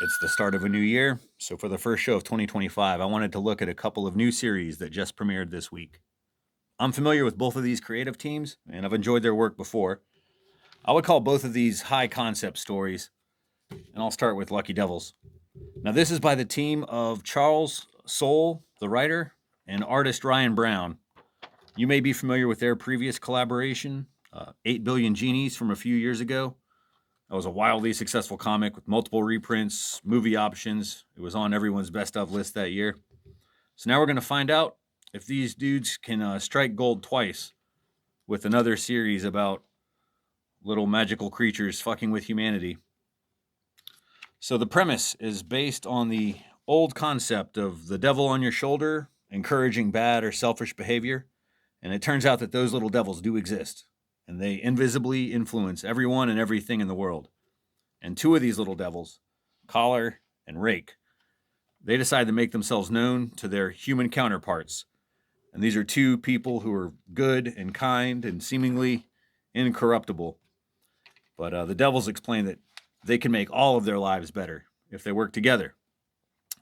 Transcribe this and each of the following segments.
It's the start of a new year, so for the first show of 2025, I wanted to look at a couple of new series that just premiered this week. I'm familiar with both of these creative teams, and I've enjoyed their work before. I would call both of these high concept stories, and I'll start with Lucky Devils. Now, this is by the team of Charles Soule, the writer, and artist Ryan Brown. You may be familiar with their previous collaboration, 8 Billion Genies from a few years ago. That was a wildly successful comic with multiple reprints, movie options. It was on everyone's best of list that year. So now we're going to find out if these dudes can strike gold twice with another series about little magical creatures fucking with humanity. So the premise is based on the old concept of the devil on your shoulder encouraging bad or selfish behavior. And it turns out that those little devils do exist, and they invisibly influence everyone and everything in the world. And two of these little devils, Collar and Rake, they decide to make themselves known to their human counterparts. And these are two people who are good and kind and seemingly incorruptible. But the devils explain that they can make all of their lives better if they work together.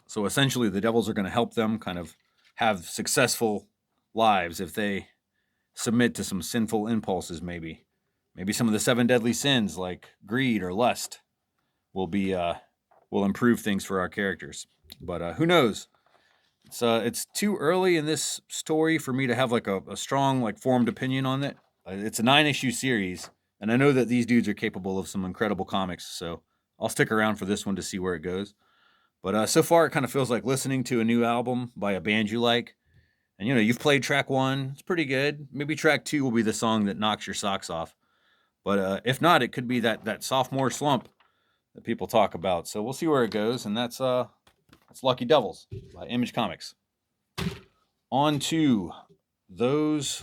So essentially, the devils are going to help them kind of have successful lives if they submit to some sinful impulses, maybe. Maybe some of the seven deadly sins like greed or lust will improve things for our characters. But who knows? It's too early in this story for me to have like a strong like formed opinion on it. It's a 9-issue series, and I know that these dudes are capable of some incredible comics, so I'll stick around for this one to see where it goes. But so far, it kind of feels like listening to a new album by a band you like. And you've played track one; it's pretty good. Maybe track two will be the song that knocks your socks off. But if not, it could be that sophomore slump that people talk about. So we'll see where it goes, and that's Lucky Devils by Image Comics. On to Those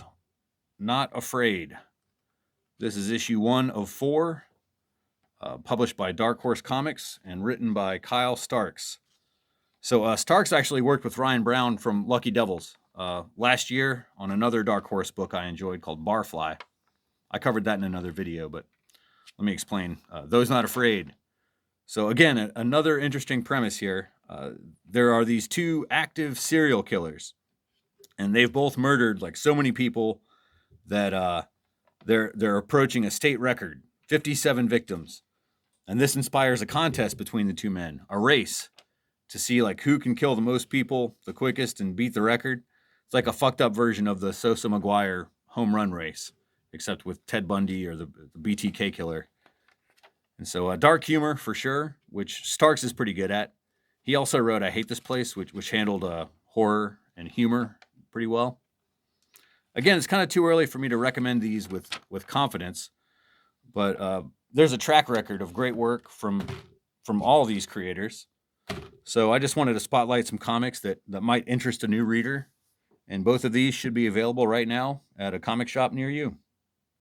Not Afraid. This is issue 1 of 4, published by Dark Horse Comics and written by Kyle Starks. So Starks actually worked with Ryan Brown from Lucky Devils last year on another Dark Horse book I enjoyed called Barfly. I covered that in another video, but let me explain. Those Not Afraid. So again, another interesting premise here. There are these two active serial killers, and they've both murdered like so many people that they're approaching a state record, 57 victims. And this inspires a contest between the two men, a race to see like who can kill the most people the quickest and beat the record. It's like a fucked up version of the Sosa McGuire home run race, except with Ted Bundy or the BTK killer. And so dark humor for sure, which Starks is pretty good at. He also wrote I Hate This Place, which handled horror and humor pretty well. Again, it's kind of too early for me to recommend these with confidence, but there's a track record of great work from all these creators. So I just wanted to spotlight some comics that might interest a new reader, and both of these should be available right now at a comic shop near you.